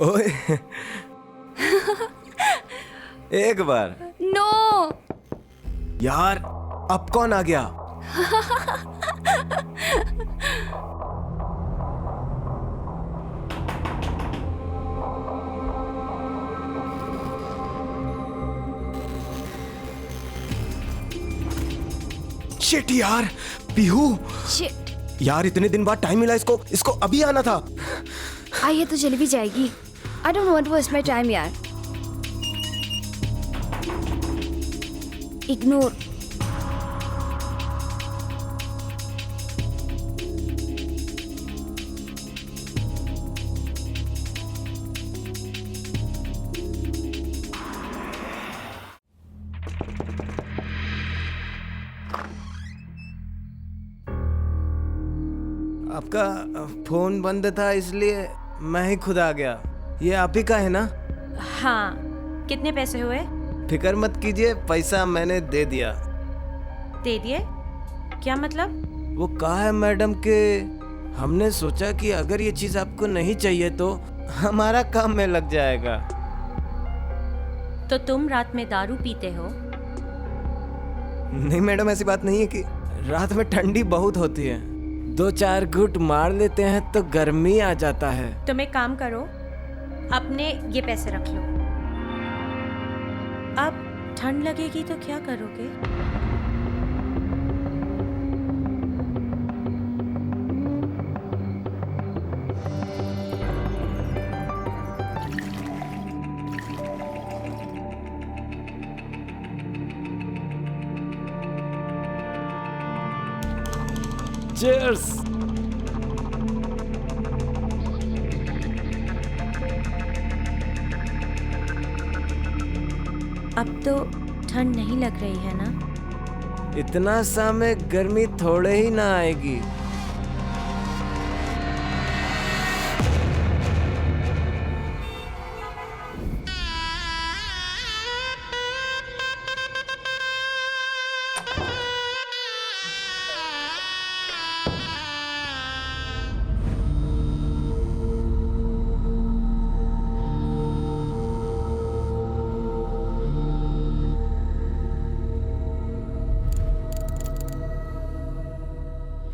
ओए एक बार। नो। यार अब कौन आ गया? शिट यार, पीहू। शिट। यार इतने दिन बाद टाइम मिला इसको अभी आना था। आइए तो चली भी जाएगी। I don't want to waste my time यार। इग्नोर। आपका फोन बंद था इसलिए मैं ही खुद आ गया। ये आप ही का है ना? हाँ। कितने पैसे हुए? फिक्र मत कीजिए, पैसा मैंने दे दिया। दे दिए? क्या मतलब? वो कहा है मैडम के हमने सोचा कि अगर ये चीज आपको नहीं चाहिए तो हमारा काम में लग जाएगा। तो तुम रात में दारू पीते हो? नहीं मैडम, ऐसी बात नहीं है कि रात में ठंडी बहुत होती है, 2-4 घूंट मार लेते हैं तो गर्मी आ जाता है। तुम एक काम करो, अपने ये पैसे रख लो। अब ठंड लगेगी तो क्या करोगे? Cheers! अब तो ठंड नहीं लग रही है ना? इतना सा में गर्मी थोड़े ही ना आएगी।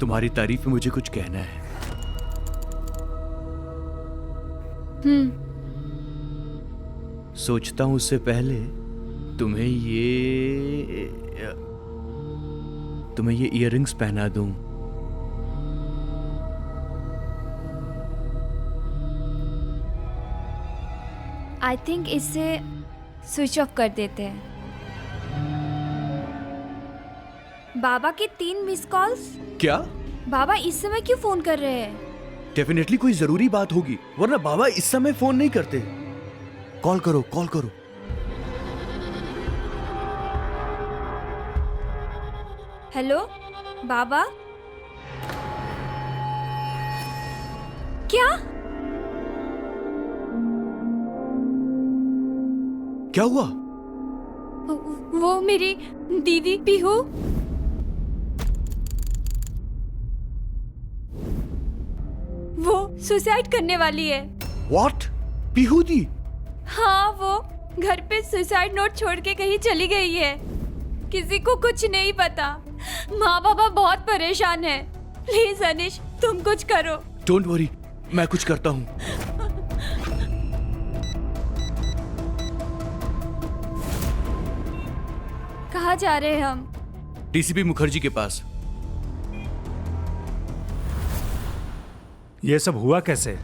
तुम्हारी तारीफ में मुझे कुछ कहना है। सोचता हूं उससे पहले तुम्हें ये इयररिंग्स पहना दूं। आई थिंक इससे स्विच ऑफ कर देते हैं। बाबा के 3 मिस कॉल्स। क्या? बाबा इस समय क्यों फोन कर रहे हैं? डेफिनेटली कोई जरूरी बात होगी, वरना बाबा इस समय फोन नहीं करते। कॉल करो, कॉल करो। हेलो बाबा। क्या? क्या हुआ? वो मेरी दीदी पीहू। वो सुसाइड करने वाली है। What? पीहू दी? हाँ, वो घर पे सुसाइड नोट छोड़ के कहीं चली गई है। किसी को कुछ नहीं पता। माँ बाबा बहुत परेशान है। प्लीज अनिश, तुम कुछ करो। डोंट वरी, मैं कुछ करता हूँ। कहाँ जा रहे हैं हम? डीसीपी मुखर्जी के पास। ये सब हुआ कैसे?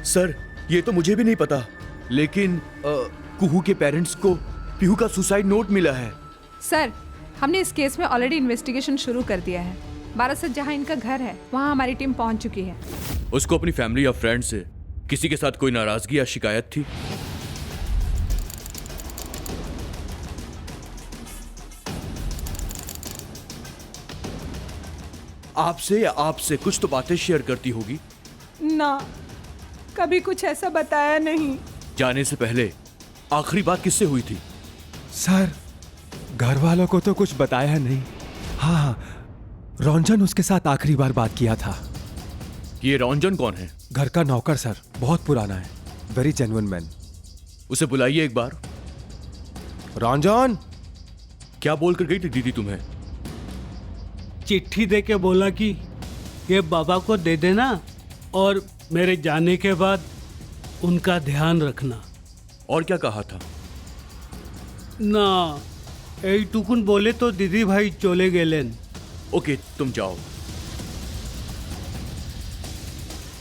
सर, ये तो मुझे भी नहीं पता, लेकिन कुहू के पेरेंट्स को पीहू का सुसाइड नोट मिला है। सर, हमने इस केस में ऑलरेडी इन्वेस्टिगेशन शुरू कर दिया है। बारासत जहां इनका घर है वहां हमारी टीम पहुंच चुकी है। उसको अपनी फैमिली या फ्रेंड से किसी के साथ कोई नाराजगी या शिकायत थी? आपसे या आपसे कुछ तो बातें शेयर करती होगी ना, कभी कुछ ऐसा बताया नहीं। जाने से पहले आखिरी बात किससे हुई थी? सर, घर वालों को तो कुछ बताया नहीं। हाँ, रंजन उसके साथ आखिरी बार बात किया था। ये रंजन कौन है? घर का नौकर सर, बहुत पुराना है। Very genuine man. उसे बुलाइए एक बार। रंजन, क्या बोल कर गई थी दीदी तुम्हें? चिट्ठी दे के बोला कि ये बाबा को दे देना और मेरे जाने के बाद उनका ध्यान रखना। और क्या कहा था? ना এই টুকুন बोले तो दीदी भाई चले गेलेन। ओके, तुम जाओ।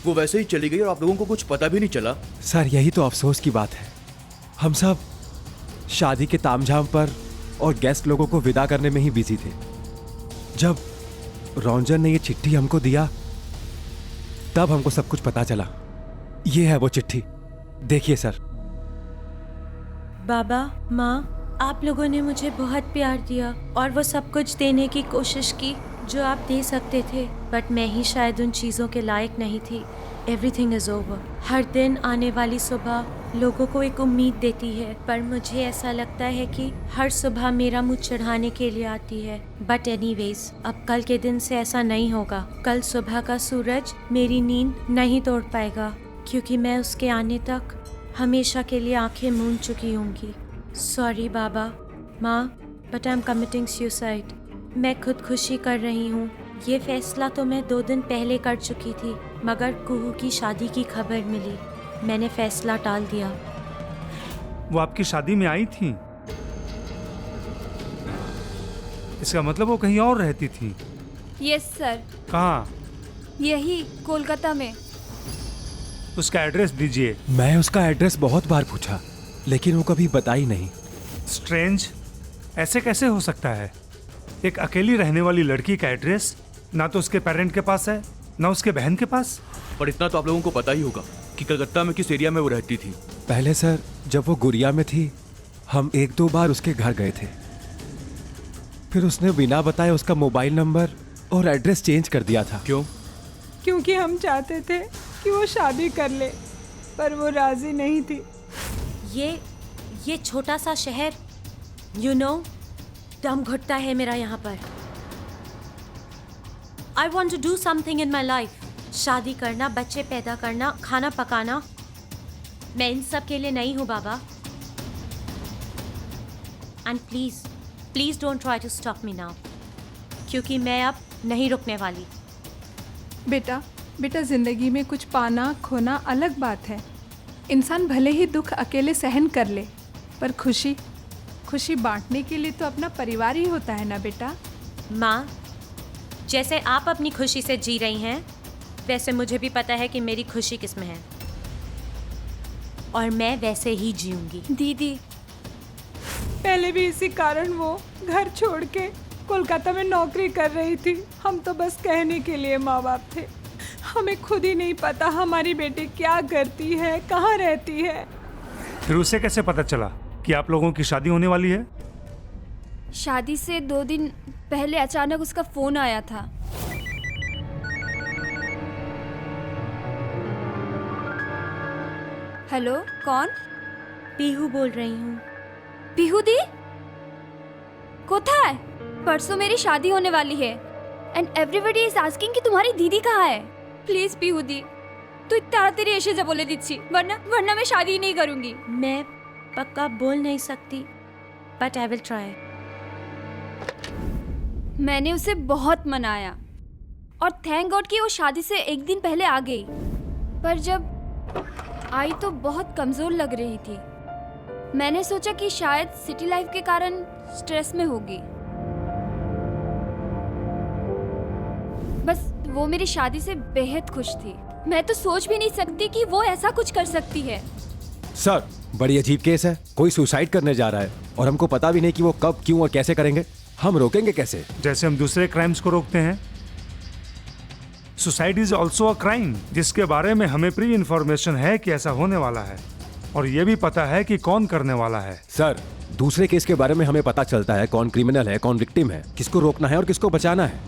वो वैसे ही चली गई और आप लोगों को कुछ पता भी नहीं चला। सर यही तो अफसोस की बात है। हम सब शादी के तामझाम पर और गेस्ट लोगों को विदा करने में ही बिजी थे। जब रंजन ने ये चिट्ठी हमको दिया तब हमको सब कुछ पता चला। ये है वो चिट्ठी, देखिए सर। बाबा, माँ, आप लोगों ने मुझे बहुत प्यार दिया और वो सब कुछ देने की कोशिश की जो आप दे सकते थे, बट मैं ही शायद उन चीज़ों के लायक नहीं थी। Everything is over. हर दिन आने वाली सुबह लोगों को एक उम्मीद देती है, पर मुझे ऐसा लगता है कि हर सुबह मेरा मुँह चढ़ाने के लिए आती है। बट एनीवेज, अब कल के दिन से ऐसा नहीं होगा। कल सुबह का सूरज मेरी नींद नहीं तोड़ पाएगा, क्योंकि मैं उसके आने तक हमेशा के लिए आंखें मूंद चुकी होंगी। सॉरी बाबा, माँ, but I am committing suicide. मैं खुदकुशी कर रही हूँ। ये फैसला तो मैं 2 दिन पहले कर चुकी थी, मगर कुहू की शादी की खबर मिली। मैंने फैसला टाल दिया। वो आपकी शादी में आई थी? इसका मतलब वो कहीं और रहती थी? Yes sir. कहाँ? यही कोलकाता में। उसका एड्रेस दीजिए। मैं उसका एड्रेस बहुत बार पूछा, लेकिन वो कभी बताई नहीं। स्ट्रेंज, ऐसे कैसे हो सकता है? एक अकेली रहने वाली लड़की का एड्रेस ना तो उसके पेरेंट के पास है ना उसके बहन के पास। पर इतना तो आप लोगों को पता ही होगा कि कलकत्ता में किस एरिया में वो रहती थी। पहले सर, जब वो गुड़िया में थी, हम 1-2 बार उसके घर गए थे। फिर उसने बिना बताए उसका मोबाइल नंबर और एड्रेस चेंज कर दिया था। क्यों? क्योंकि हम चाहते थे कि वो शादी कर ले, पर वो राजी नहीं थी। ये छोटा सा शहर, यू नो, दम घुटता है मेरा यहाँ पर। I want to do something in my life. शादी करना, बच्चे पैदा करना, खाना पकाना, मैं इन सब के लिए नहीं हूँ बाबा। And please please don't try to stop me now, क्योंकि मैं अब नहीं रुकने वाली। बेटा, जिंदगी में कुछ पाना खोना अलग बात है। इंसान भले ही दुख अकेले सहन कर ले, पर खुशी बांटने के लिए तो अपना परिवार ही होता है ना बेटा। माँ, जैसे आप अपनी खुशी से जी रही हैं, वैसे मुझे भी पता है कि मेरी खुशी किस में है, और मैं वैसे ही जीऊंगी। दीदी, पहले भी इसी कारण वो घर छोड़ के कोलकाता में नौकरी कर रही थी। हम तो बस कहने के लिए माँ बाप थे। हमें खुद ही नहीं पता हमारी बेटी क्या करती है, कहाँ रहती है। फिर उसे कैसे पता चला कि आप लोगों की शादी होने वाली है? शादी से 2 दिन पहले अचानक उसका फोन आया था। हेलो, कौन? पीहू बोल रही हूँ। पीहू दी कोথায়? परसों मेरी शादी होने वाली है एंड एवरीबडी इज आस्किंग कि तुम्हारी दीदी कहाँ है। प्लीज पीहू दी, तू ताड़ाताड़ी एसे जा बोले दिच्छी, वरना मैं शादी ही नहीं करूंगी। मैं पक्का बोल नहीं सकती, बट आई विल ट्राई। मैंने उसे बहुत मनाया और थैंक गॉड कि वो शादी से 1 दिन पहले आ गई, पर जब आई तो बहुत कमजोर लग रही थी। मैंने सोचा कि शायद सिटी लाइफ के कारण स्ट्रेस में होगी। बस वो मेरी शादी से बेहद खुश थी। मैं तो सोच भी नहीं सकती कि वो ऐसा कुछ कर सकती है। सर, बड़ी अजीब केस है। कोई सुसाइड करने जा रहा है और हमको पता भी नहीं कि वो कब, क्यों और कैसे करेंगे। हम रोकेंगे कैसे? जैसे हम दूसरे क्राइम्स को रोकते हैं, suicide is also a crime, जिसके बारे में हमें प्री इंफॉर्मेशन है कि ऐसा होने वाला है, और ये भी पता है कि कौन करने वाला है। सर, दूसरे केस के बारे में हमें पता चलता है कौन क्रिमिनल है, कौन विक्टिम है, किसको रोकना है और किसको बचाना है।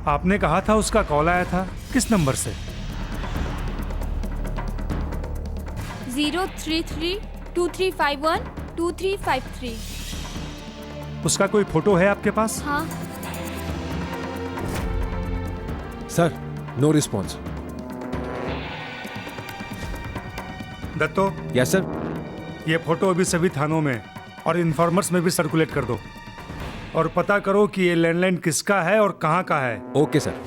आपने कहा था उसका कॉल आया था, किस नंबर से? 03323512353। उसका कोई फोटो है आपके पास? हाँ sir, no response. Datto, yes sir. ये फोटो अभी सभी थानों में और इन्फॉर्मर्स में भी सर्कुलेट कर दो और पता करो कि ये लैंडलाइन किसका है और कहाँ का है। Okay sir.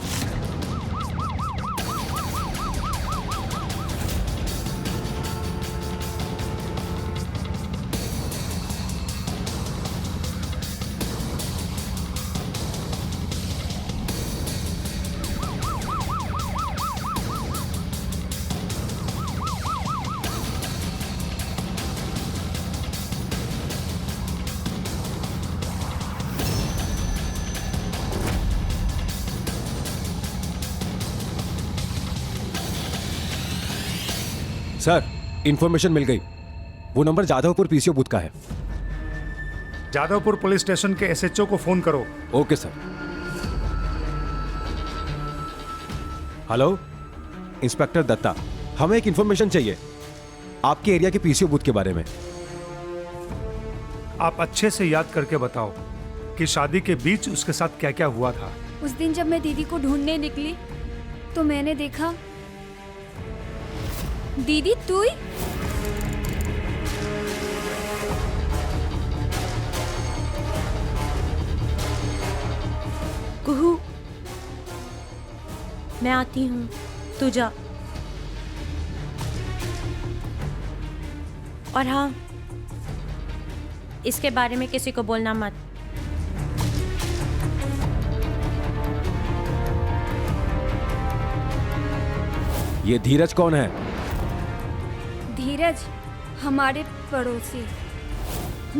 सर, इंफॉर्मेशन मिल गई। वो नंबर जाधवपुर पीसीओ बूथ का है। जादवपुर पुलिस स्टेशन के एसएचओ को फोन करो। Okay sir. Hello, inspector Datta, हमें एक इंफॉर्मेशन चाहिए आपके एरिया के पीसीओ बूथ के बारे में। आप अच्छे से याद करके बताओ कि शादी के बीच उसके साथ क्या क्या हुआ था। उस दिन जब मैं दीदी को ढूंढने निकली तो मैंने देखा दीदी तू ही। कुहू, मैं आती हूँ, तू जा। और हाँ, इसके बारे में किसी को बोलना मत। ये धीरज कौन है? धीरज हमारे पड़ोसी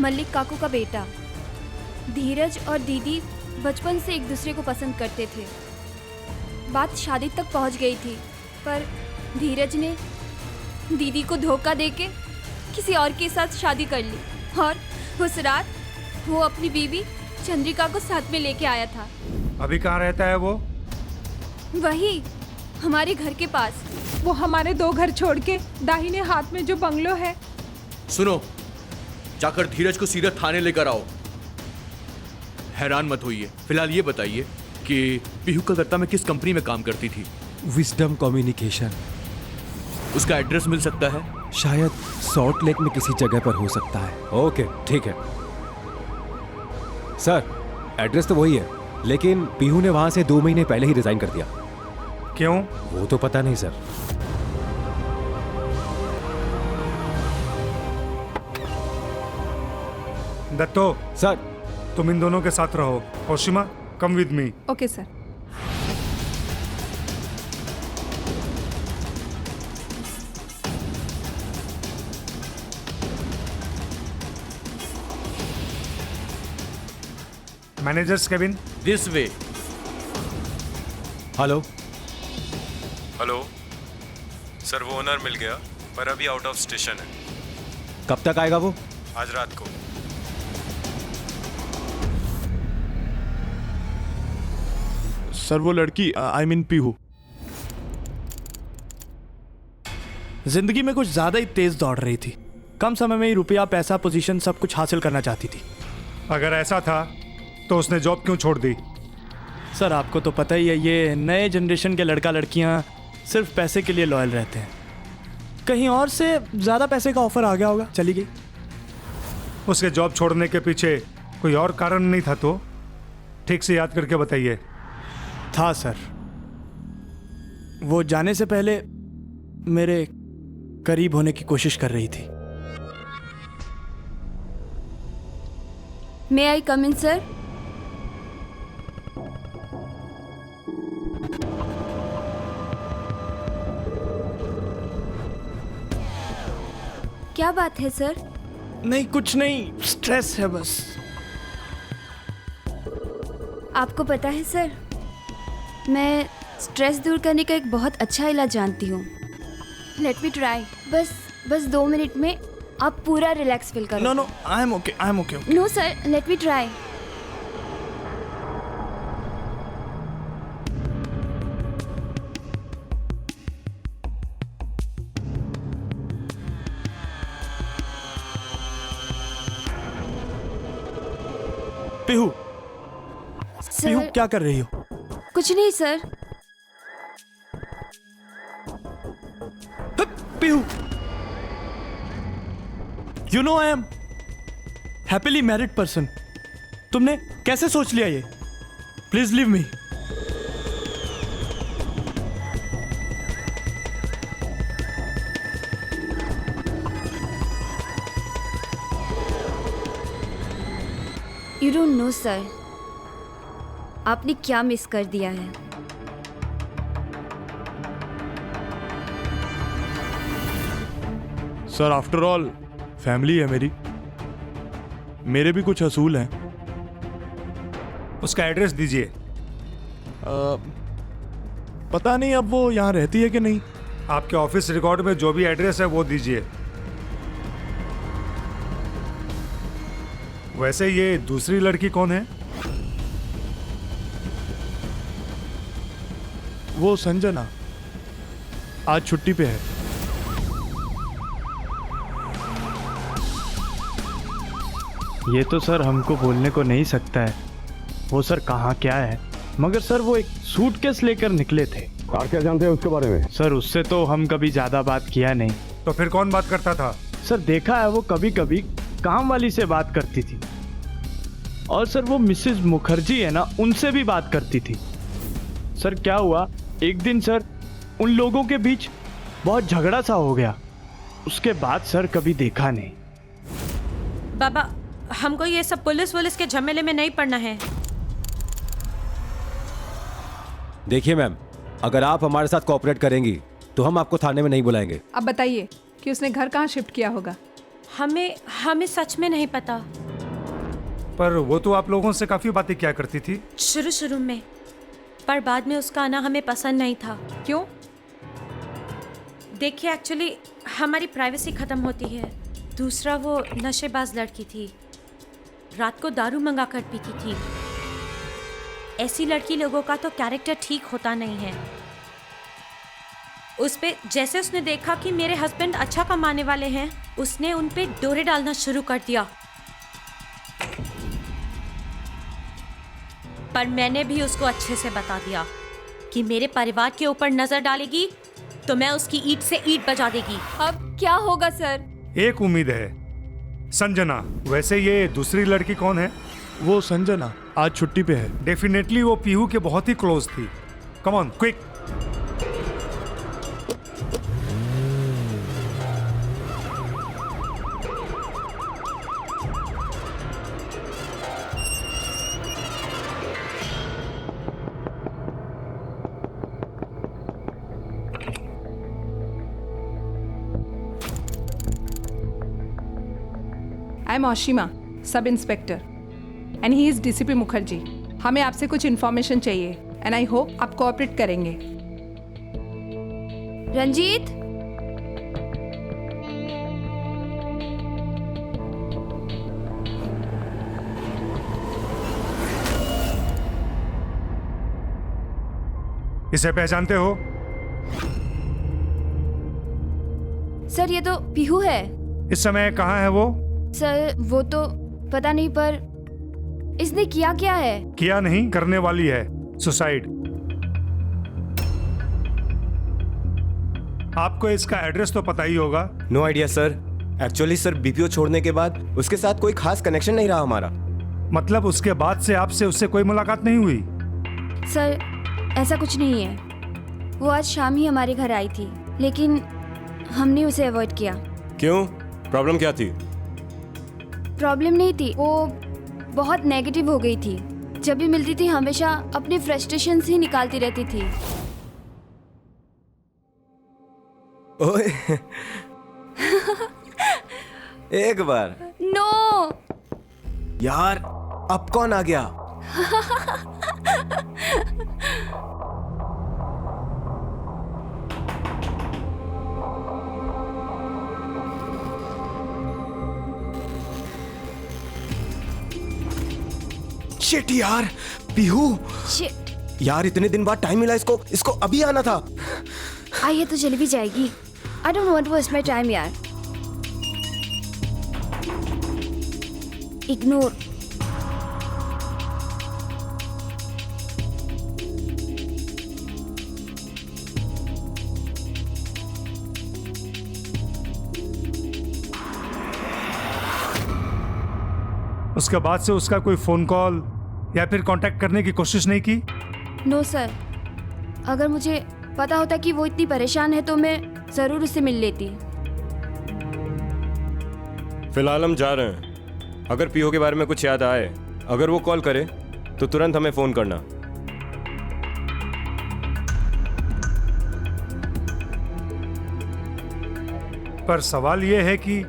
मल्लिक काकू का बेटा। धीरज और दीदी बचपन से एक दूसरे को पसंद करते थे। बात शादी तक पहुंच गई थी, पर धीरज ने दीदी को धोखा देके किसी और के साथ शादी कर ली और उस रात वो अपनी बीवी चंद्रिका को साथ में लेके आया था। अभी कहाँ रहता है वो? वही हमारे घर के पास। वो हमारे 2 घर छोड़ के दाहिने हाथ में जो बंगलो है। सुनो, जाकर धीरज को सीधा थाने लेकर आओ। हैरान मत होइए। फिलहाल ये बताइए कि पीहू कलकत्ता में किस कंपनी में काम करती थी? Wisdom communication. उसका एड्रेस मिल सकता है? शायद सॉल्ट लेक में किसी जगह पर हो सकता है। ओके, ठीक है सर, एड्रेस तो वही है, लेकिन पीहू ने वहां से 2 महीने पहले ही रिजाइन कर दिया। क्यों? वो तो पता नहीं सर। दत्तो, सर, तुम इन दोनों के साथ रहो। Oshima, come with me. Okay sir. Managers cabin. This way. Hello. Hello sir, वो ओनर मिल गया पर अभी आउट ऑफ स्टेशन है। कब तक आएगा वो? आज रात को। सर, वो लड़की आई मीन पीहू जिंदगी में कुछ ज्यादा ही तेज दौड़ रही थी। कम समय में ही रुपया, पैसा, पोजीशन सब कुछ हासिल करना चाहती थी। अगर ऐसा था तो उसने जॉब क्यों छोड़ दी? सर, आपको तो पता ही है, ये नए जनरेशन के लड़का लड़कियां सिर्फ पैसे के लिए लॉयल रहते हैं। कहीं और से ज्यादा पैसे का ऑफर आ गया होगा, चली गई। उसके जॉब छोड़ने के पीछे कोई और कारण नहीं था तो? ठीक से याद करके बताइए। था सर। वो जाने से पहले मेरे करीब होने की कोशिश कर रही थी। मे आई कम इन सर? क्या बात है सर? नहीं, कुछ नहीं, स्ट्रेस है बस। आपको पता है सर, मैं स्ट्रेस दूर करने का एक बहुत अच्छा इलाज जानती हूँ। Let me try. बस 2 मिनट में आप पूरा रिलैक्स फील करो। No, I am okay. No sir, let me try. Pihu, sir, क्या कर रही हो? कुछ नहीं sir. Pihu, you know I am happily married person. तुमने कैसे सोच लिया ये? Please leave me. You don't know sir, आपने क्या मिस कर दिया है। सर आफ्टर ऑल फैमिली है मेरी, मेरे भी कुछ असूल हैं। उसका एड्रेस दीजिए। पता नहीं अब वो यहाँ रहती है कि नहीं। आपके ऑफिस रिकॉर्ड में जो भी एड्रेस है वो दीजिए। वैसे ये दूसरी लड़की कौन है? वो संजना आज छुट्टी पे है। ये तो सर हमको बोलने को नहीं सकता है वो सर कहाँ क्या है, मगर सर वो एक सूटकेस लेकर निकले थे। आप क्या जानते हैं उसके बारे में? सर उससे तो हम कभी ज्यादा बात किया नहीं। तो फिर कौन बात करता था? सर देखा है वो कभी कभी काम वाली से बात करती थी, और सर वो मिसेस मुखर्जी है ना, उनसे भी बात करती थी। सर क्या हुआ, एक दिन सर उन लोगों के बीच बहुत झगड़ा सा हो गया, उसके बाद सर कभी देखा नहीं। बाबा, हमको ये सब पुलिस के झमेले में नहीं पड़ना है। देखिए मैम, अगर आप हमारे साथ कोऑपरेट करेंगी तो हम आपको थाने में नहीं बुलाएंगे। अब बताइए कि उसने घर कहाँ शिफ्ट किया होगा? हमें सच में नहीं पता। पर वो तो आप लोगों से काफी बातें किया करती थी। शुरू में, पर बाद में उसका आना हमें पसंद नहीं था। क्यों? देखिए एक्चुअली हमारी प्राइवेसी खत्म होती है। दूसरा वो नशेबाज लड़की थी, रात को दारू मंगा कर पीती थी। ऐसी लड़की लोगों का तो कैरेक्टर ठीक होता नहीं है। उस पे जैसे उसने देखा कि मेरे हस्बैंड अच्छा कमाने वाले हैं, उसने उन पे डोरे डालना शुरू कर दिया। पर मैंने भी उसको अच्छे से बता दिया कि मेरे परिवार के ऊपर नजर डालेगी तो मैं उसकी ईंट से ईंट बजा देगी। अब क्या होगा सर? एक उम्मीद है, संजना। वैसे ये दूसरी लड़की कौन है? वो संजना आज छुट्टी पे है। डेफिनेटली वो पीहू के बहुत ही क्लोज थी। Come on quick. I am Oshima, sub inspector, and he is DCP Mukherjee. हमें आपसे कुछ इन्फॉर्मेशन चाहिए एंड आई होप आप कोऑपरेट करेंगे। रंजीत, इसे पहचानते हो? सर ये तो पीहू है। इस समय कहाँ है वो? सर वो तो पता नहीं, पर इसने किया क्या है? किया नहीं, करने वाली है सुसाइड। आपको इसका एड्रेस तो पता ही होगा। No idea sir. Actually sir BPO छोड़ने के बाद उसके साथ कोई खास कनेक्शन नहीं रहा हमारा। मतलब उसके बाद से आपसे उससे कोई मुलाकात नहीं हुई? सर ऐसा कुछ नहीं है। वो आज शाम ही हमारे घर आई थी, लेकिन हमने उसे अवॉइड किया। क्यों? प्रॉब्लम क्या थी? प्रॉब्लम नहीं थी, वो बहुत नेगेटिव हो गई थी। जब भी मिलती थी हमेशा अपने फ्रस्ट्रेशंस ही निकालती रहती थी। ओए एक बार। नो यार, अब कौन आ गया? शिट यार, पीहू। शिट यार, इतने दिन बाद टाइम मिला इसको अभी आना था। आइए तो चली भी जाएगी। I don't want to waste my time यार। इग्नोर। उसके बाद से उसका कोई फ़ोन कॉल या फिर कांटेक्ट करने की कोशिश नहीं की? नो सर, अगर मुझे पता होता कि वो इतनी परेशान है तो मैं ज़रूर उससे मिल लेती। फिलहाल हम जा रहे हैं। अगर पीहू के बारे में कुछ याद आए, अगर वो कॉल करे तो तुरंत हमें फ़ोन करना। पर सवाल ये है कि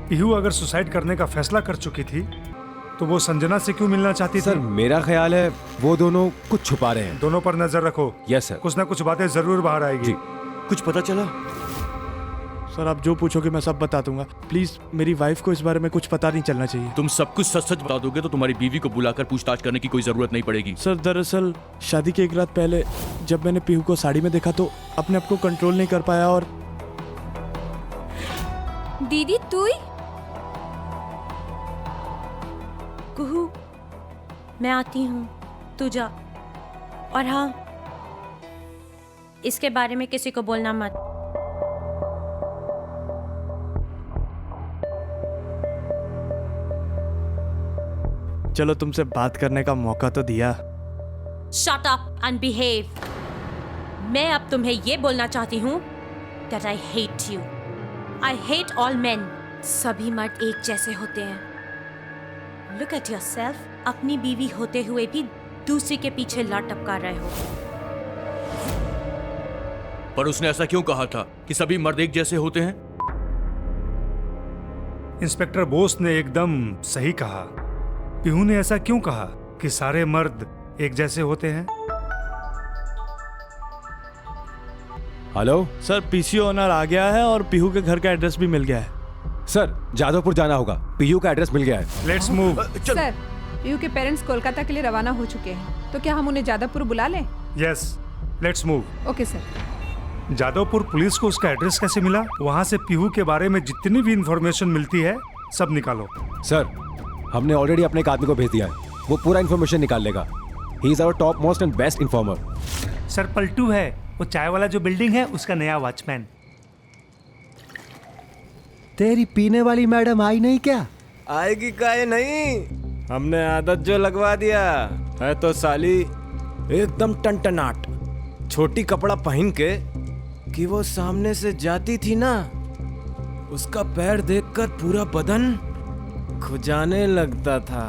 पीहू अगर सुसाइड करने का फैसला कर चुकी थी तो वो संजना से क्यों मिलना चाहती सर थी? मेरा ख्याल है वो दोनों कुछ छुपा रहे हैं। दोनों पर नजर रखो। Yes sir. कुछ ना कुछ बातें जरूर बाहर आएगी। जी। कुछ पता चला? सर आप जो पूछोगे मैं सब बता दूंगा। प्लीज मेरी वाइफ को इस बारे में कुछ पता नहीं चलना चाहिए। तुम सब कुछ सच सच बता दोगे तो तुम्हारी बीवी को बुलाकर पूछताछ करने की कोई जरूरत नहीं पड़ेगी। सर दरअसल शादी के एक रात पहले जब मैंने पीहू को साड़ी में देखा तो अपने आप को कंट्रोल नहीं कर पाया और दीदी तू ही? कुहू, मैं आती हूँ, तू जा। और हाँ, इसके बारे में किसी को बोलना मत। चलो तुमसे बात करने का मौका तो दिया। Shut up and behave. मैं अब तुम्हें ये बोलना चाहती हूँ that I hate you. I hate all men. सभी मर्द एक जैसे होते हैं। Look at yourself. अपनी बीवी होते हुए भी दूसरी के पीछे लात टपका रहे हो। पर उसने ऐसा क्यों कहा था कि सभी मर्द एक जैसे होते हैं? इंस्पेक्टर बोस ने एकदम सही कहा। पीहू ने ऐसा क्यों कहा कि सारे मर्द एक जैसे होते हैं? हेलो सर पीसी ओनर आ गया है और पीहू के घर का एड्रेस भी मिल गया है। सर, जादवपुर जाना होगा। पीयू का एड्रेस मिल गया है। Let's move. सर पीहू के पेरेंट्स कोलकाता के लिए रवाना हो चुके हैं, तो क्या हम उन्हें जादवपुर बुला लें? Yes, let's move. Okay sir. Jadavpur police को उसका एड्रेस कैसे मिला? वहाँ से पीहू के बारे में जितनी भी इंफॉर्मेशन मिलती है सब निकालो। सर, हमने ऑलरेडी अपने एक आदमी को भेज दिया है। वो पूरा इन्फॉर्मेशन निकाल लेगा। He is our top most and best informer. Sir पलटू है, वो चाय वाला जो बिल्डिंग है उसका नया वॉचमैन। तेरी पीने वाली मैडम आई नहीं क्या? आएगी काहे नहीं, हमने आदत जो लगवा दिया है तो साली एकदम टनटनाट छोटी कपड़ा पहन के कि वो सामने से जाती थी ना, उसका पैर देखकर पूरा बदन खुजाने लगता था।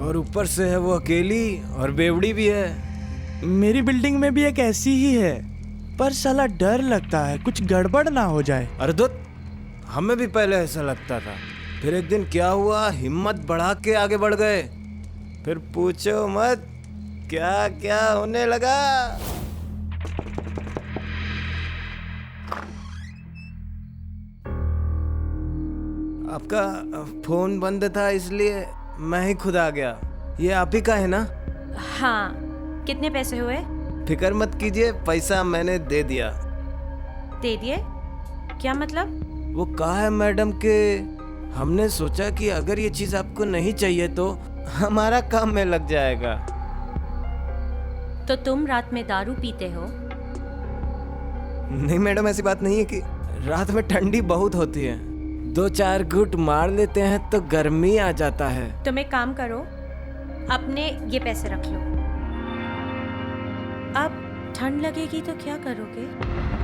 और ऊपर से है वो अकेली और बेवड़ी भी है। मेरी बिल्डिंग में भी एक ऐसी ही है, पर साला डर लगता है कुछ गड़बड़ ना हो जाए। अरे दुत, हमें भी पहले ऐसा लगता था। फिर एक दिन क्या हुआ, हिम्मत बढ़ा के आगे बढ़ गए। फिर पूछो मत क्या क्या होने लगा। आपका फोन बंद था इसलिए मैं ही खुद आ गया। ये आप ही का है ना? हाँ, कितने पैसे हुए? फिक्र मत कीजिए, पैसा मैंने दे दिया। दे दिए? क्या मतलब? वो कहा है मैडम के हमने सोचा कि अगर ये चीज आपको नहीं चाहिए तो हमारा काम में लग जाएगा। तो तुम रात में दारू पीते हो? नहीं मैडम, ऐसी बात नहीं है कि रात में ठंडी बहुत होती है, 2-4 घूंट मार लेते हैं तो गर्मी आ जाता है। तुम एक काम करो, अपने ये पैसे रख लो। अब ठंड लगेगी तो क्या करोगे?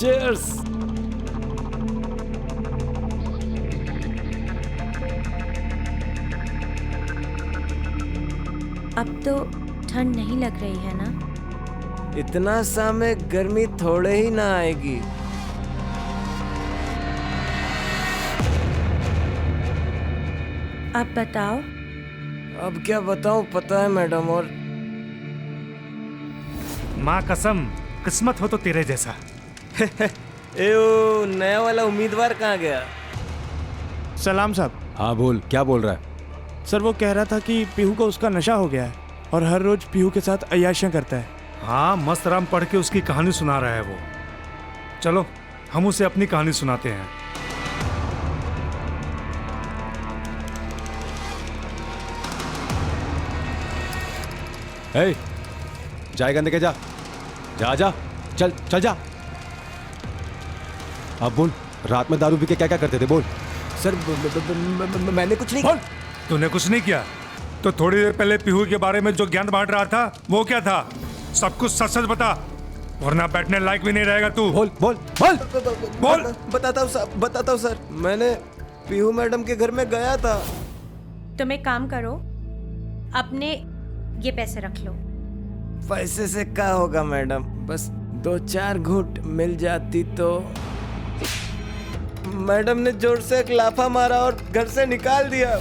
Cheers! अब तो ठंड नहीं लग रही है ना? इतना सा में गर्मी थोड़े ही ना आएगी। अब बताओ। अब क्या बताऊं, पता है मैडम। और माँ कसम, किस्मत हो तो तेरे जैसा। एओ, नया वाला उम्मीदवार कहाँ गया? सलाम साहब। हाँ बोल, क्या बोल रहा है? सर वो कह रहा था कि पीहू को उसका नशा हो गया है और हर रोज पीहू के साथ अय्याशियां करता है। हाँ, मस्त राम पढ़ के उसकी कहानी सुना रहा है वो। चलो हम उसे अपनी कहानी सुनाते हैं। ए, जाएगा अंदर के जा जा जा चल चल जा। अब बोल, रात में दारू पी के क्या क्या करते थे? बोल सर मैंने कुछ नहीं बोल, तूने कुछ नहीं किया तो थोड़ी देर पहले पीहू के बारे में जो ज्ञान बांट रहा था वो क्या था? सब कुछ सच सच बता, वरना बैठने लायक भी नहीं रहेगा तू। बोल बोल बोल बोल। बताता हूँ सर, मैंने पीहू मैडम के घर में गया था। तुम एक काम करो, अपने ये पैसे रख लो। पैसे से क्या होगा मैडम, बस 2-4 घूंट मिल जाती तो। मैडम ने जोर से एक लाफा मारा और घर से निकाल दिया।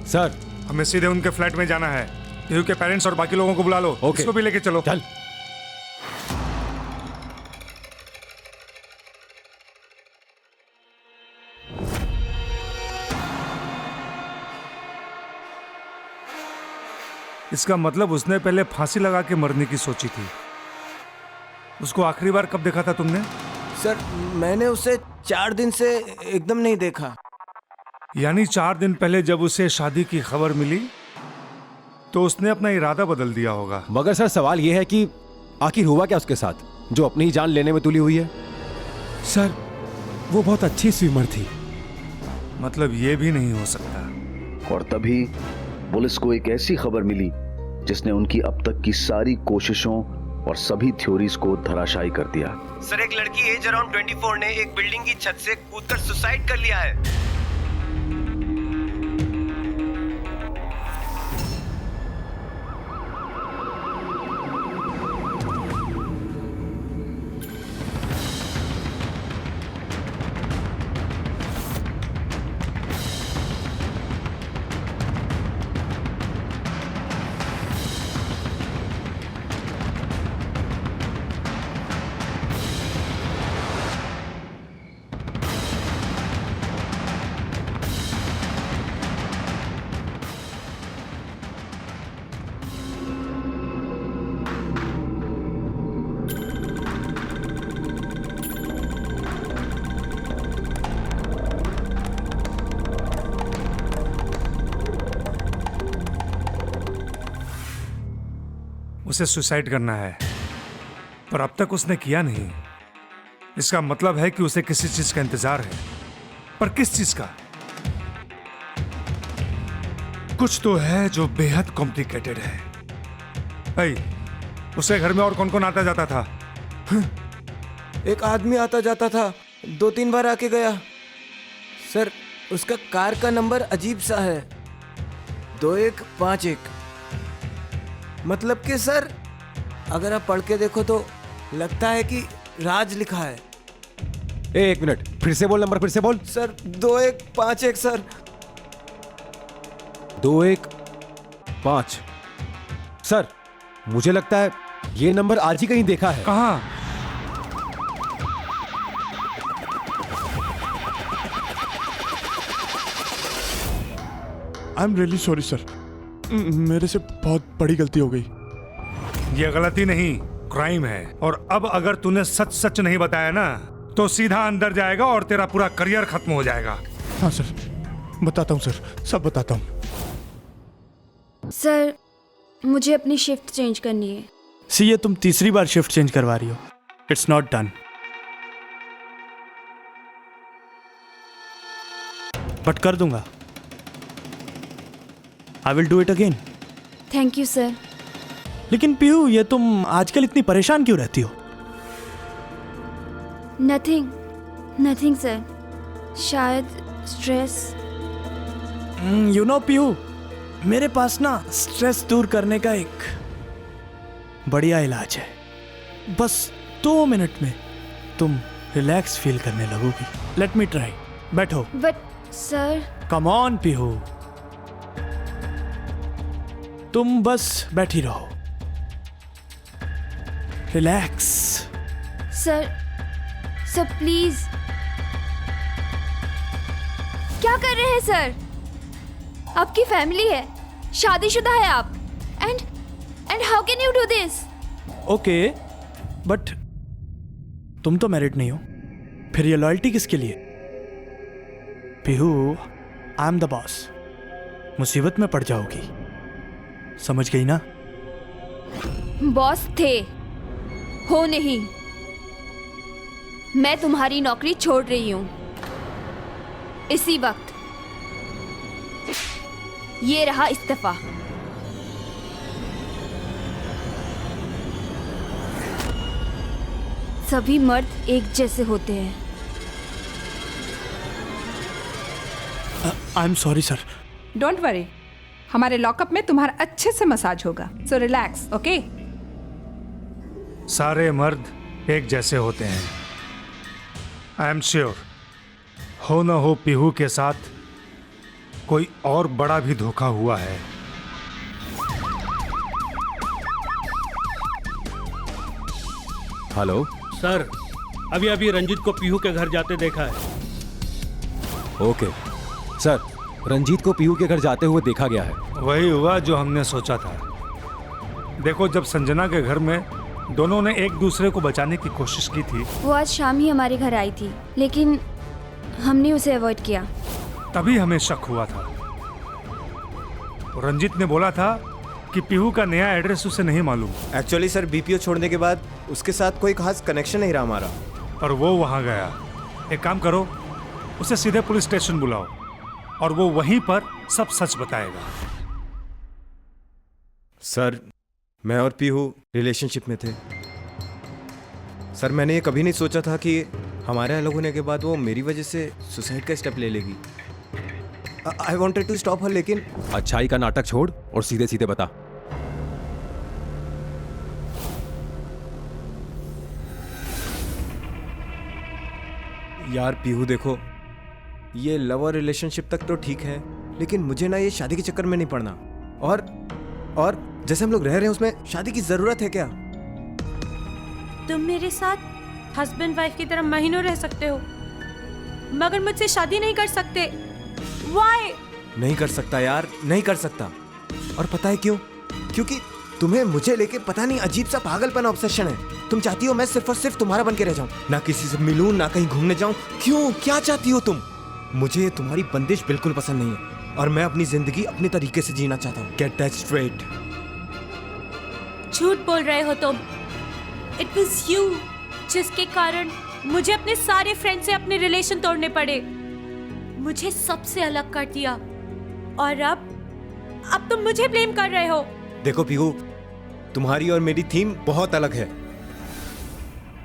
सर, हमें सीधे उनके फ्लैट में जाना है। पीहू के पेरेंट्स और बाकी लोगों को बुला लो। ओके। इसको भी लेके चलो। चल। इसका मतलब उसने पहले फांसी लगा के मरने की सोची थी। उसको आखिरी बार कब देखा था तुमने? सर मैंने उसे 4 दिन से एकदम नहीं देखा। यानी 4 दिन पहले जब उसे शादी की खबर मिली तो उसने अपना इरादा बदल दिया होगा। मगर सर सवाल यह है कि आखिर हुआ क्या उसके साथ जो अपनी ही जान लेने में तुली हुई है? सर वो बहुत अच्छी स्विमर थी। मतलब ये भी नहीं हो सकता। और तभी पुलिस को एक ऐसी खबर मिली जिसने उनकी अब तक की सारी कोशिशों और सभी थ्योरीज को धराशायी कर दिया। सर एक लड़की एज अराउंड 24 ने एक बिल्डिंग की छत से कूदकर सुसाइड कर लिया है। उसे सुसाइड करना है, पर अब तक उसने किया नहीं। इसका मतलब है कि उसे किसी चीज का इंतजार है, पर किस चीज का? कुछ तो है जो बेहद कॉम्प्लिकेटेड है। भाई, उसके घर में और कौन कौन आता जाता था? एक आदमी आता जाता था, 2-3 बार आके गया। सर उसका कार का नंबर अजीब सा है, 2151। मतलब कि सर अगर आप पढ़ के देखो तो लगता है कि राज लिखा है। एक मिनट, फिर से बोल, नंबर फिर से बोल। Sir 2151 sir. 215। सर मुझे लगता है ये नंबर आज ही कहीं देखा है। कहाँ? I am really sorry sir, मेरे से बहुत बड़ी गलती हो गई। ये गलती नहीं, क्राइम है। और अब अगर तूने सच सच नहीं बताया ना तो सीधा अंदर जाएगा और तेरा पूरा करियर खत्म हो जाएगा। हाँ सर, बताता हूँ सर, सब बताता हूँ। सर मुझे अपनी शिफ्ट चेंज करनी है। सी ये तुम तीसरी बार शिफ्ट चेंज करवा रही हो। It's not done. बट कर दूंगा। I will do it again. Thank you sir. लेकिन पीहू, ये तुम आजकल इतनी परेशान क्यों रहती हो? नथिंग सर, शायद स्ट्रेस। यू नो पीहू, मेरे पास ना स्ट्रेस दूर करने का एक बढ़िया इलाज है। बस 2 मिनट में तुम रिलैक्स फील करने लगोगी। Let me try. बैठो। But sir. Come on Pihu, तुम बस बैठी रहो। रिलैक्स। Sir please. क्या कर रहे हैं सर? आपकी फैमिली है, शादीशुदा है आप। And how can you do this? Okay, but तुम तो मैरिड नहीं हो, फिर ये लॉयल्टी किसके लिए? Pihu, I am the boss. मुसीबत में पड़ जाओगी, समझ गई ना? बॉस थे, हो नहीं। मैं तुम्हारी नौकरी छोड़ रही हूँ इसी वक्त। ये रहा इस्तीफा। सभी मर्द एक जैसे होते हैं। I am sorry sir. Don't worry, हमारे लॉकअप में तुम्हारा अच्छे से मसाज होगा, सो रिलैक्स, ओके? सारे मर्द एक जैसे होते हैं। आई एम श्योर हो न हो पीहू के साथ कोई और बड़ा भी धोखा हुआ है। हेलो सर, अभी अभी रंजीत को पीहू के घर जाते देखा है। ओके सर, रंजीत को पीहू के घर जाते हुए देखा गया है। वही हुआ जो हमने सोचा था। देखो, जब संजना के घर में दोनों ने एक दूसरे को बचाने की कोशिश की थी, वो आज शाम ही हमारे घर आई थी, लेकिन हमने उसे अवॉइड किया। तभी हमें शक हुआ था। रंजीत ने बोला था कि पीहू का नया एड्रेस उसे नहीं मालूम। एक्चुअली सर, बीपीओ छोड़ने के बाद उसके साथ कोई खास कनेक्शन नहीं रहा हमारा। और वो वहां गया। एक काम करो, उसे सीधे पुलिस स्टेशन बुलाओ और वो वहीं पर सब सच बताएगा। सर, मैं और पीहू रिलेशनशिप में थे। सर, मैंने ये कभी नहीं सोचा था कि हमारे अलग होने के बाद वो मेरी वजह से सुसाइड का स्टेप ले लेगी। I wanted to stop her, लेकिन अच्छाई का नाटक छोड़ और सीधे सीधे बता। यार पीहू, देखो, ये लव और रिलेशनशिप तक तो ठीक है, लेकिन मुझे ना ये शादी के चक्कर में नहीं पड़ना। और जैसे हम लोग रह रहे हैं उसमें शादी की जरूरत है क्या? तुम मेरे साथ हस्बैंड वाइफ की तरह महीनों रह सकते हो, मगर मुझसे शादी नहीं कर सकते। Why? नहीं कर सकता यार, नहीं कर सकता। और पता है क्यों? क्योंकि तुम्हें मुझे लेके पता नहीं अजीब सा पागलपन ऑब्सेशन है। तुम चाहती हो मैं सिर्फ और सिर्फ तुम्हारा बन के रह जाऊं, ना किसी से मिलूं, ना कहीं घूमने जाऊं। क्यों? क्या चाहती हो तुम? मुझे तुम्हारी बंदिश बिल्कुल पसंद नहीं है और मैं अपनी जिंदगी अपने तरीके से जीना चाहता हूँ। Get that straight. झूठ बोल रहे हो तुम। इट वाज यू जिसके कारण मुझे अपने सारे फ्रेंड से अपने रिलेशन तोड़ने पड़े, मुझे सबसे अलग कर दिया, और अब तुम मुझे ब्लेम कर रहे हो। देखो पीहू, तुम्हारी और मेरी थीम बहुत अलग है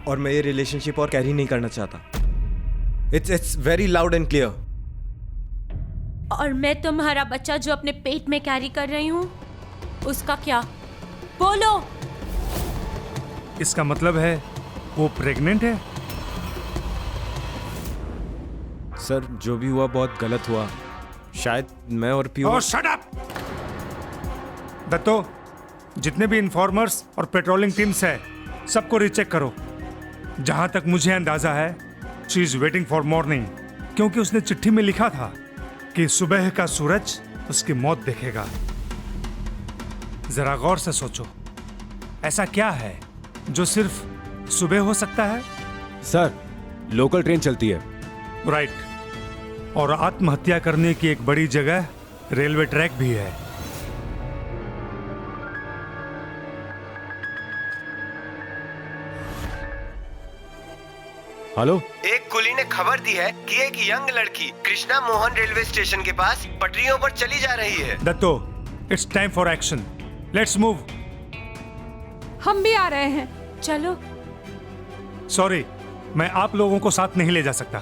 और मैं ये रिलेशनशिप और कैरी नहीं करना चाहता। It's very loud and clear. और मैं तुम्हारा बच्चा जो अपने पेट में कैरी कर रही हूँ, उसका क्या? बोलो। इसका मतलब है वो प्रेग्नेंट है? सर, जो भी हुआ बहुत गलत हुआ। शायद मैं और पीहू। ओह, शट अप! दत्तो, जितने भी इन्फॉर्मर्स और पेट्रोलिंग टीम्स है, सबको रीचेक करो। जहां तक मुझे अंदाजा है, she is waiting for morning, क्योंकि उसने चिट्ठी में लिखा था कि सुबह का सूरज उसकी मौत देखेगा। जरा गौर से सोचो, ऐसा क्या है जो सिर्फ सुबह हो सकता है? सर, लोकल ट्रेन चलती है। राइट। और आत्महत्या करने की एक बड़ी जगह रेलवे ट्रैक भी है। हेलो, एक कुली ने खबर दी है कि एक यंग लड़की कृष्णा मोहन रेलवे स्टेशन के पास पटरियों पर चली जा रही है। Datto, it's time for action. Let's move. हम भी आ रहे हैं। चलो। सॉरी, मैं आप लोगों को साथ नहीं ले जा सकता।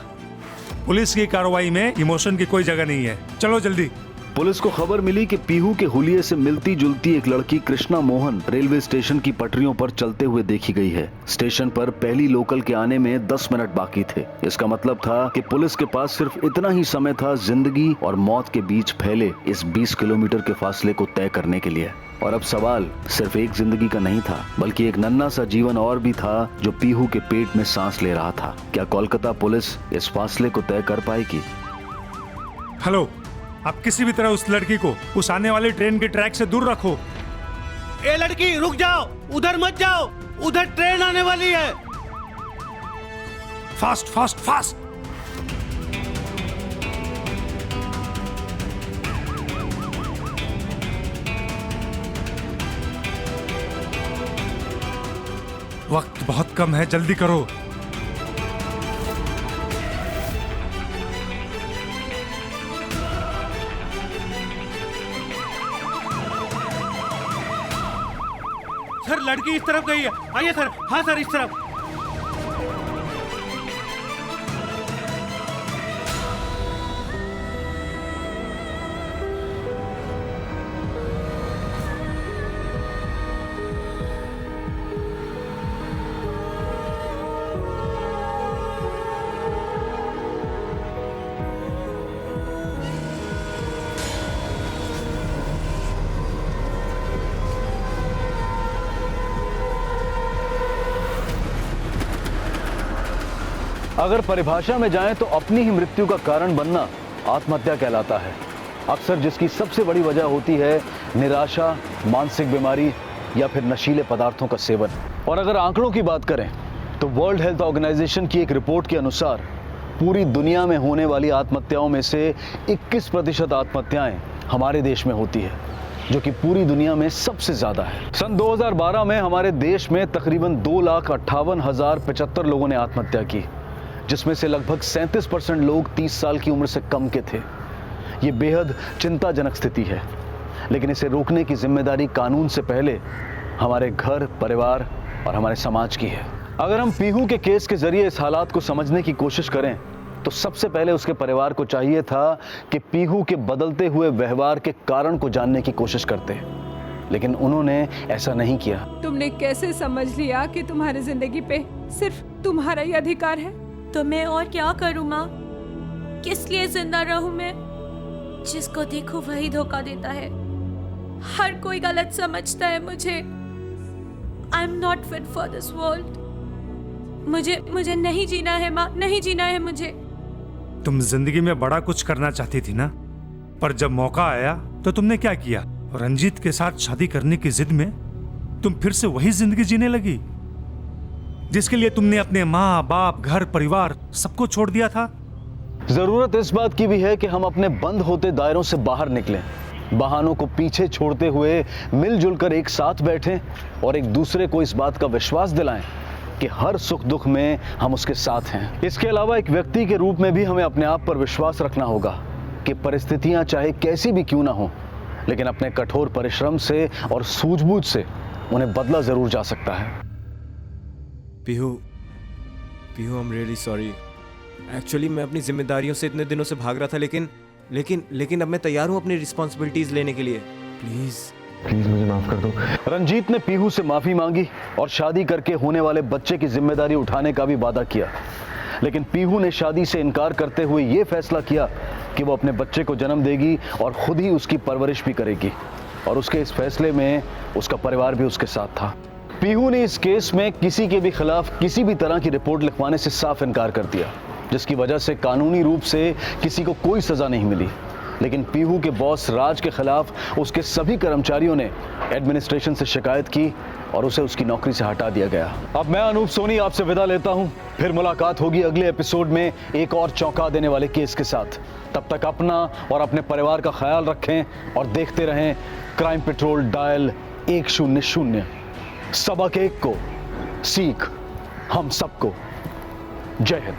पुलिस की कार्रवाई में इमोशन की कोई जगह नहीं है। चलो जल्दी। पुलिस को खबर मिली कि पीहू के हुलिये से मिलती जुलती एक लड़की कृष्णा मोहन रेलवे स्टेशन की पटरियों पर चलते हुए देखी गई है। स्टेशन पर पहली लोकल के आने में 10 मिनट बाकी थे। इसका मतलब था कि पुलिस के पास सिर्फ इतना ही समय था जिंदगी और मौत के बीच फैले इस 20 किलोमीटर के फासले को तय करने के लिए। और अब सवाल सिर्फ एक जिंदगी का नहीं था, बल्कि एक नन्हा सा जीवन और भी था जो पीहू के पेट में सांस ले रहा था। क्या कोलकाता पुलिस इस फासले को तय कर पाएगी? हेलो, आप किसी भी तरह उस लड़की को उस आने वाली ट्रेन के ट्रैक से दूर रखो। ए लड़की, रुक जाओ, उधर मत जाओ, उधर ट्रेन आने वाली है। Fast fast fast. वक्त बहुत कम है, जल्दी करो। सर लड़की इस तरफ गई है, आइए सर। हाँ सर, इस तरफ। अगर परिभाषा में जाएं तो अपनी ही मृत्यु का कारण बनना आत्महत्या कहलाता है। अक्सर जिसकी सबसे बड़ी वजह होती है निराशा, मानसिक बीमारी या फिर नशीले पदार्थों का सेवन। और अगर आंकड़ों की बात करें तो वर्ल्ड हेल्थ ऑर्गेनाइजेशन की एक रिपोर्ट के अनुसार पूरी दुनिया में होने वाली आत्महत्याओं में से 21% आत्महत्याएं हमारे देश में होती है, जो कि पूरी दुनिया में सबसे ज्यादा है। सन 2012 में हमारे देश में तकरीबन 2,58,075 लोगों ने आत्महत्या की, जिसमें से लगभग 37% लोग 30 साल की उम्र से कम के थे। ये बेहद चिंताजनक स्थिति है, लेकिन इसे रोकने की जिम्मेदारी कानून से पहले हमारे घर, परिवार और हमारे समाज की है। अगर हम पीहू के केस के जरिए इस हालात को समझने की कोशिश करें तो सबसे पहले उसके परिवार को चाहिए था कि पीहू के बदलते हुए व्यवहार के कारण को जानने की कोशिश करते, लेकिन उन्होंने ऐसा नहीं किया। तुमने कैसे समझ लिया कि तुम्हारी जिंदगी पे सिर्फ तुम्हारा ही अधिकार है? तो मैं और क्या करूं माँ? किस लिए जिंदा रहूं मैं? जिसको देखो वही धोखा देता है। हर कोई गलत समझता है मुझे। I am not fit for this world. मुझे नहीं जीना है माँ, नहीं जीना है मुझे। तुम जिंदगी में बड़ा कुछ करना चाहती थी ना, पर जब मौका आया तो तुमने क्या किया? रंजीत के साथ शादी करने की जिद में तुम फिर से वही जिंदगी जीने लगी जिसके लिए तुमने अपने माँ बाप, घर, परिवार सबको छोड़ दिया था। जरूरत इस बात की भी है कि हम अपने बंद होते दायरों से बाहर निकलें, बहानों को पीछे छोड़ते हुए मिलजुल कर एक साथ बैठें और एक दूसरे को इस बात का विश्वास दिलाएं कि हर सुख दुख में हम उसके साथ हैं। इसके अलावा एक व्यक्ति के रूप में भी हमें अपने आप पर विश्वास रखना होगा कि परिस्थितियां चाहे कैसी भी क्यों ना हो, लेकिन अपने कठोर परिश्रम से और सूझबूझ से उन्हें बदला जरूर जा सकता है। Pihu, I am really sorry. Actually मैं अपनी जिम्मेदारियों से इतने दिनों से भाग रहा था, लेकिन अब मैं तैयार हूँ अपनी रिस्पॉन्सिबिलिटीज लेने के लिए। प्लीज मुझे माफ कर दो। रंजीत ने पीहू से माफी मांगी और शादी करके होने वाले बच्चे की जिम्मेदारी उठाने का भी वादा किया, लेकिन पीहू ने शादी से इनकार करते हुए ये फैसला किया कि वो अपने बच्चे को जन्म देगी और खुद ही उसकी परवरिश भी करेगी, और उसके इस फैसले में उसका परिवार भी उसके साथ था। पीहू ने इस केस में किसी के भी खिलाफ किसी भी तरह की रिपोर्ट लिखवाने से साफ इनकार कर दिया, जिसकी वजह से कानूनी रूप से किसी को कोई सजा नहीं मिली। लेकिन पीहू के बॉस राज के खिलाफ उसके सभी कर्मचारियों ने एडमिनिस्ट्रेशन से शिकायत की और उसे उसकी नौकरी से हटा दिया गया। अब मैं अनूप सोनी आपसे विदा लेता हूं, फिर मुलाकात होगी अगले एपिसोड में एक और चौंका देने वाले केस के साथ। तब तक अपना और अपने परिवार का ख्याल रखें और देखते रहें क्राइम पेट्रोल डायल 100। सबक एक को, सीख हम सबको। जय हिंद।